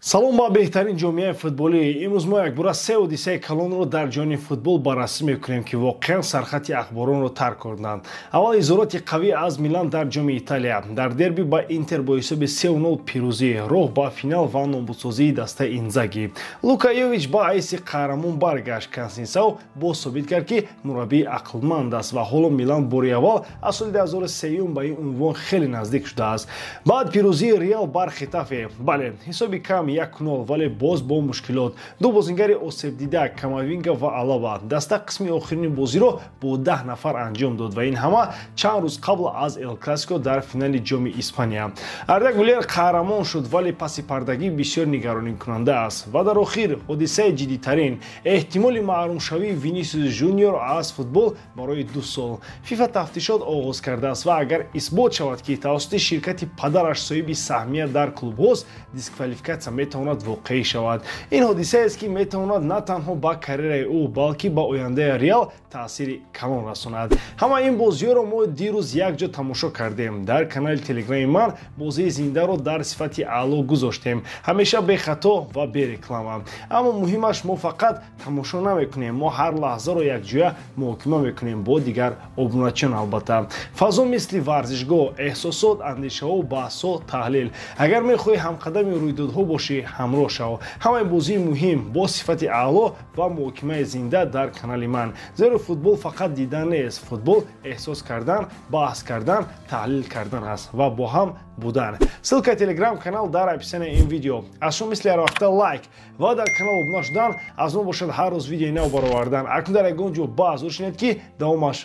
салом ба беҳтарин ҷомеаи футболӣ. Имрӯз мо якбора се ҳодисаи калонро дар ҷони футбол баррасӣ мекунем, ки воқеан сархати ахборонро тар карданд. Аввал изороти қавӣ аз Милан дар ҷоми Италия. Дар дерби ба Интер бо ҳисоби 3-0 пирӯзӣ, роҳ ба финал ва нобудсозии дастаи Инзаги. Лука Йович ба ҳайси қаҳрамон баргашт. Консенсау боз собит кард, ки мураббии ақлманд аст ва ҳоло Милан бори аввал аз соли 2003 ба ин унвон хеле наздик шудааст. Баъд пирӯзии Реал бар Хетафе. Бале, ҳисоби кам 1-0, вале боз бо мушкилот. Ду бозингари осебдида Камавинга ва Ғалаба даста қисми охирини бозиро бо 10 нафар анҷом дод ва ин ҳама чанд рӯз қабл аз Эл Класико дар финали ҷоми Испания. Арда Гюлер қаҳрамон шуд, вале паси пардагӣ бисёр нигаронкунанда аст. Ва дар охир ҳодисаи ҷиддитарин, эҳтимоли маълумшавии Винисиус Ҷуниор аз футбол барои 2 сол. ФИФА тафтишот оғоз кардааст ва агар исбот шавад, ки тавассути ширкати падараш соҳиби саҳмият дар клубҳост, дисквалификатсия метавонад воқеӣ шавад. Ин ҳодисаест, ки метавонад на танҳо ба карьераи ӯ, балки ба ояндаи Реал таъсири калон расонад. Ҳама ин бозиҳоро мо дирӯз якҷо тамошо кардем. Дар канали телеграми ман бозии зиндаро дар сифати аъло гузоштем. ҳамеша бехато ва береклама. Аммо муҳимаш мо фақат тамошо намекунем, мо ҳар лаҳзаро якҷоя муҳокима мекунем бо дигар обуначиён. албатта фазо мисли варзишгоҳ, эҳсосот, андешаҳо, баҳсҳо, таҳлил. Агар мехоҳӣ ҳамкадами рӯйдодҳо бошӣ, ҳамроҳ шав. ҳамаи бозии муҳим бо сифати аъло ва муҳокимаи зинда дар канали ман. Зеро футбол фақат дидан нест, футбол эҳсос кардан, баҳс кардан, таҳлил кардан аст ва бо ҳам будан. Ссилкаи телеграм канал дар описаниеи ин видео. аз шумо мисли ҳар вақта лайк ва дар канал обуна шудан аз мо бошад ҳар рӯз видеои нав баровардан. акнун дар ягон ҷо баҳс шунед, ки давомаш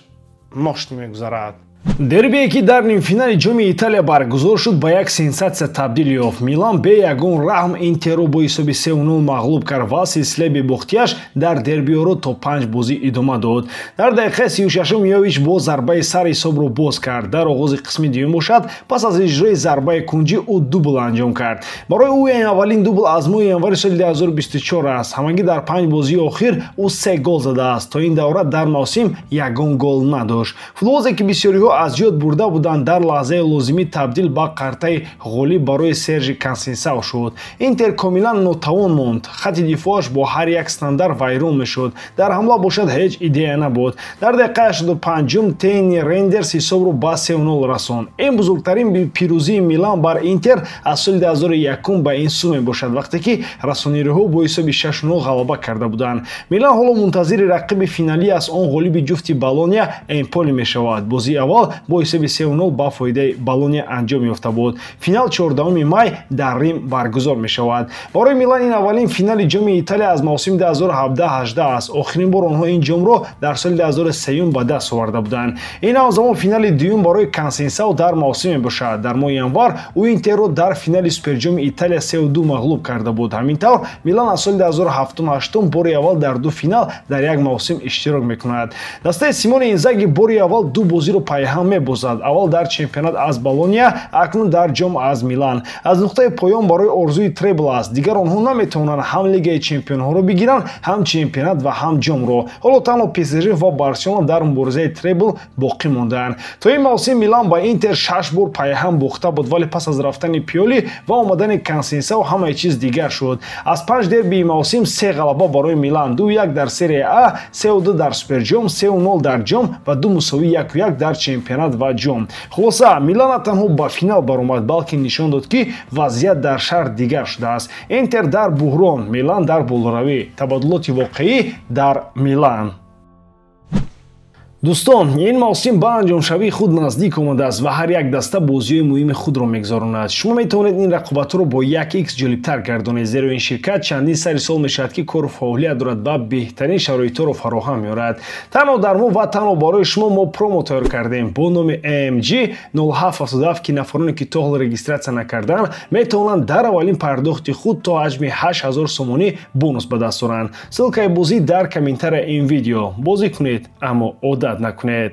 мошти мегузарад. Дербие, ки дар нимфинали ҷоми Италия баргузор шуд, ба як сенсатсия табдил ёфт. Милан бе ягон раҳм Интерро бо ҳисоби 3-0 мағлуб кард ва силсилаи бебохтияш дар дербиёро то 5 бозӣ идома дод. Дар дақиқаи 36 Йович бо зарбаи сар ҳисобро боз кард. Дар оғози қисми дуюм бошад, пас аз иҷрои зарбаи кунҷӣ ӯ дубл анҷом кард. Барои ӯ ин аввалин дубл аз моҳи январи соли 2024 аст. Ҳамагӣ дар 5 бозии охир ӯ 3 гол задааст. То ин давра дар мавсим ягон гол надошт. Футболозе, ки бисёриҳо аз ҷод бурда буданд, дар лаҳзаи лозимӣ табдил ба қартаи ғолиб барои Сержи Консенсау шуд. Интер комилан нотавон монд. хати дифоаш бо ҳар як стандарт вайрон мешуд. дар ҳамла бошад ҳеҷ идея набуд. дар дақиқаи 85 Тейни Рендерс ҳисобро ба 3-0 расон. ин бузургтарин пирӯзии Милан бар Интер аз соли 2001 ба ин су мебошад, вақте ки расонироҳо бо ҳисоби 6-0 ғалаба карда буданд. Милан ҳоло мунтазири рақиби финалӣ аст, он ғолиби ҷуфти Болония Эмполи мешавад. бозии аввал бо ҳисоби 3-0 ба фоидаи Болония анҷом ёфта буд. Финал 14 май дар Рим баргузор мешавад. барои Милан ин аввалин финали ҷоми Италия аз мавсими 2017-18 аст. охирин бор онҳо ин ҷомро дар соли 2003 ба даст оварда буданд. ин ҳамзамон финали дуюм барои Консенсау дар мавсим мебошад. дар моҳи январ ӯ Интерро дар финали суперҷоми Италия 3-2 мағлуб карда буд. ҳамин тавр Милан аз соли 2007-8 бори аввал дар ду финал дар як мавсим иштирок мекунад. дастаи Симони Инзаги бори аввал ду бозиро пайҳам мебозад. аввал дар чемпионат аз Болония, акнун дар ҷом аз Милан. аз нуқтаи поён барои орзуи требл аст. дигар онҳо наметавонанд ҳам лигаи чемпионҳоро бигиранд, ҳам чемпионат ва ҳам ҷомро. ҳоло танҳо ПСЖ ва Барселона дар муборизаи требл боқӣ мондаанд. то ин мавсим Милан ба Интер 6 бор пайҳам бохта буд, вале пас аз рафтани Пиоли ва омадани Консенсау ҳамаи чиз дигар шуд. аз 5 дербии мавсим 3 ғалаба барои Милан, 2-1 дар серия А, 3-2 дар суперҷом, 3-0 дар ҷом ва 2 мусовӣ 1-1 дар чемпионат ва ҷом. хулоса Милан на танҳо ба финал баромад, балки нишон дод, ки вазъият дар шаҳр дигар шудааст. Интер дар буҳрон, Милан дар болоравӣ. табадулоти воқеӣ дар Милан. дӯстон, ин мавсим ба анҷомшавии худ наздик омадааст ва ҳар як даста бозиҳои муҳими худро мегузаронад. шумо метавонед ин рақобатҳоро бо 1x ҷолибтар гардонед, зеро ин ширкат чандин сари сол мешавад, ки кору фаъолият дорад ва беҳтарин шароитҳоро фароҳам меорад. танҳо дар мо ва танҳо барои шумо мо промо тайёр кардем бо номи AMG 0777, ки нафароне ки то ҳол регистратсия накарданд метавонанд дар аввалин пардохти худ то ҳаҷми 8000 сомонӣ бонус ба даст оранд. ссилкаи бозӣ дар комментарияи ин видео. бозӣ кунед, аммо одат накунед.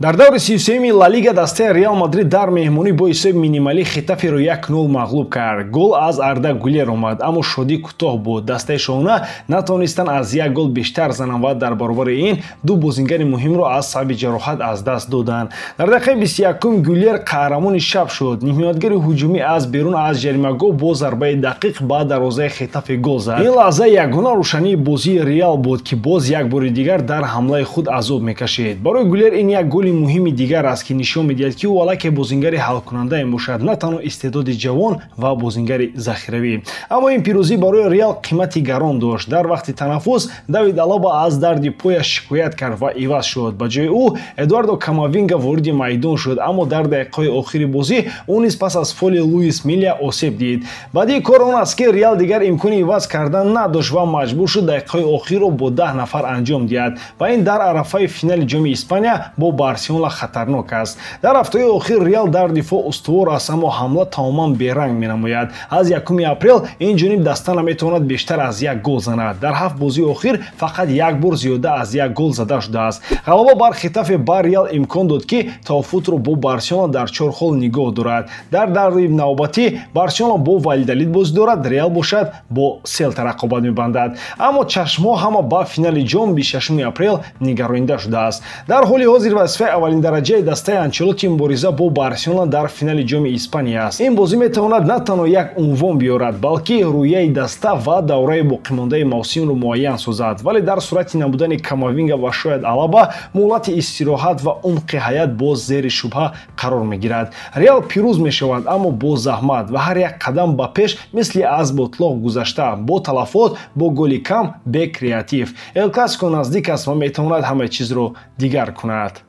дар даври 33-ми Ла Лига дастаи Реал Мадрид дар меҳмонӣ бо ҳисоби минималӣ Хетаферо 1-0 мағлуб кард. Гол аз Арда Гюлер омад, аммо шодӣ кӯтоҳ буд. Дастаи шоҳона натавонистанд аз як гол бештар зананд ва дар баробари ин ду бозингари муҳимро аз сабаби ҷароҳат аз даст доданд. Дар дақиқаи 21-ум Гюлер қаҳрамони шаб шуд. Ниҳоятгари ҳуҷумӣ аз берун аз ҷаримагоҳ бо зарбаи дақиқ ба дарвозаи Хетафе гол зад. Ин лаҳза ягона рӯшании бозии Реал буд, ки боз як бори дигар дар ҳамлаи худ азоб мекашид. Барои Гюлер ин як голи муҳими дигар аст, ки нишон медиҳад, ки ӯ аллакай бозингари ҳалкунанда мебошад, на танҳо истеъдоди ҷавон ва бозингари захиравӣ. Аммо ин пирӯзӣ барои Реал қимати гарон дошт. Дар вақти танаффус Давид Ғалаба аз дарди пояш шикоят кард ва иваз шуд. Ба ҷои ӯ Эдуардо Камавинга вориди майдон шуд, аммо дар дақиқаҳои охири бозӣ ӯ низ пас аз фоли Луис Милля осеб дид. Баъдии кор он аст, ки Реал дигар имкони иваз кардан надошт ва маҷбур шуд дақиқаҳои охирро бо 10 нафар анҷом диҳад ва ин дар арафаи финали ҷоми Испания бо Барселона хатарнок аст. Дар ҳафтаҳои охир Реал дар дифоъ устувор аст, аммо ҳамла тамоман беранг менамояд. Аз 1 апрел ин ҷониб даста наметавонад бештар аз як гол занад. Дар 7 бозии охир фақат як бор зиёда аз як гол зада шудааст. Ғалаба бар Хетафе ба Реал имкон дод, ки тавофутро бо Барселона дар чорхол нигоҳ дорад. Дар дарби навбатӣ Барселона бо Валидолид бозӣ дорад, Реал бошад бо Селта рақобат мебандад. Аммо чашмҳо ҳама ба финали ҷом 26 апрел нигаронда шудааст. Дар ҳоли ҳозир вазифаи аввалин дараҷаи дастаи Анчелоти мубориза бо Барселона дар финали ҷоми Испания аст. Ин бозӣ метавонад на танҳо як унвон биёрад, балки рӯяи даста ва давраи боқимондаи мавсимро муайян созад. Вале дар сурати набудани Камавинга ва шояд Алаба муҳлати истироҳат ва умқи ҳаят боз зери шубҳа қарор мегирад. Реал пирӯз мешавад, аммо бо заҳмат ва ҳар як қадам ба пеш мисли аз ботлоқ гузашта, бо талафот, бо голи кам, бе креатив. Эл Класико наздик аст ва метавонад ҳамаи чизро дигар кунад.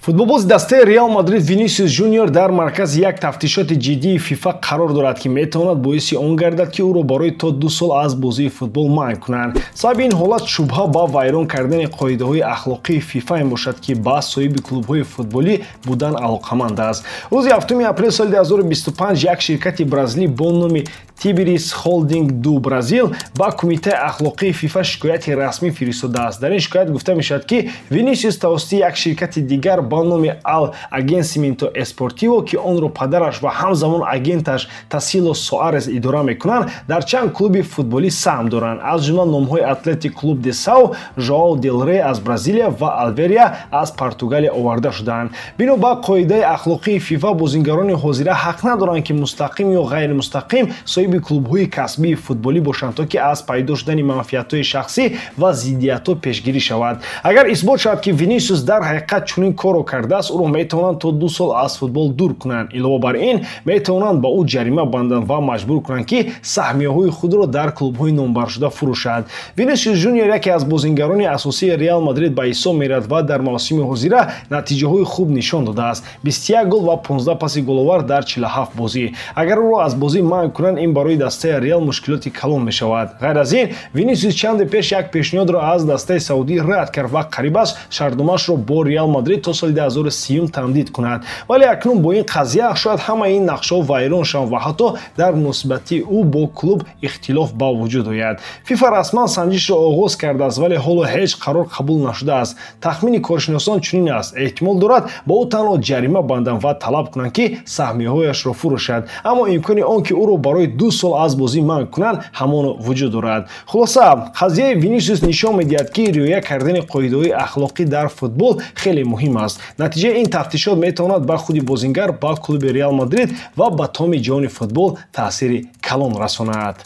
Футболбози дастаи Реал Мадрид Винисиус Ҷуниор дар маркази як тафтишоти ҷиддии ФИФА қарор дорад, ки метавонад боиси он гардад, ки ӯро барои то 2 сол аз бозии футбол манъ кунанд. Сабаби ин ҳолат шубҳа ба вайрон кардани қоидаҳои ахлоқии ФИФА мебошад, ки ба соҳиби клубҳои футболӣ будан алоқаманд аст. Рӯзи 7 апрел соли 2025 як ширкати бразилӣ бо номи Тиберис Холдинг ду Бразил ба кумитаи ахлоқии ФИФА шикояти расмӣ фиристодааст. Дар ин шикоят гуфта мешавад, ки Винисиус тавассути як ширкати дигар ба номи Ал Агенсименто Эспортиво, ки онро падараш ва ҳамзамон агенташ Тасило Соарес идора мекунанд, дар чанд клуби футболӣ саҳм доранд. Аз ҷумла номҳои Атлетик Клуб де Сау, Жоао дел Рей аз Бразилия ва Алверия аз Португалия оварда шудаанд. Бино ба қоидаи ахлоқии ФИФА бозингарони ҳозира ҳақ надоранд, ки мустақим ё ғайримустақим соҳиби клубҳои касбии футболӣ бошанд, то ки аз пайдо шудани манфиатҳои шахсӣ ва зиддиятҳо пешгирӣ шавад. Агар исбот шавад, ки Винисиус дар ҳақиқат чунин корро кардааст, ӯро метавонанд то 2 сол аз футбол дур кунанд. Илова бар ин, метавонанд ба ӯ ҷарима банданд ва маҷбур кунанд, ки саҳмияҳои худро дар клубҳои номбаршуда фурӯшад. Винисиус Ҷуниор яке аз бозингарони асосии Реал Мадрид ба ҳисоб меравад ва дар мавсими ҳозира натиҷаҳои хуб нишон додааст. 21 гол ва 15 паси головар дар 47 бозӣ. Агар ӯро аз бозӣ манъ кунанд, ин барои дастаи Реал мушкилоти калон мешавад. Ғайр аз ин, Винисиус чанде пеш як пешниҳодро аз дастаи Саудӣ рад кард ва қариб аст шартномаашро бо Реал Мадрид то соли 2030 тамдид кунад. Вале акнун бо ин қазия шояд ҳама ин нақшаҳо вайрон шаванд ва ҳатто дар муносибати ӯ бо клуб ихтилоф ба вуҷуд ояд. ФИФА расман санҷишро оғоз кардааст, вале ҳоло ҳеҷ қарор қабул нашудааст. Тахмини коршиносон чунин аст: эҳтимол дорад ба ӯ танҳо ҷарима банданд ва талаб кунанд, ки саҳмияҳояшро фурӯшад. Аммо имкони он, ки ӯро барои 2 сол аз бозӣ манъ кунанд, ҳамон вуҷуд дорад. Хулоса, қазияи Винисиус нишон медиҳад, ки риоя кардани қоидаҳои ахлоқӣ дар футбол хеле муҳим аст. Натиҷаи ин тафтишот метавонад ба худи бозингар, ба клуби Реал Мадрид ва ба томи ҷаҳони футбол таъсири калон расонад.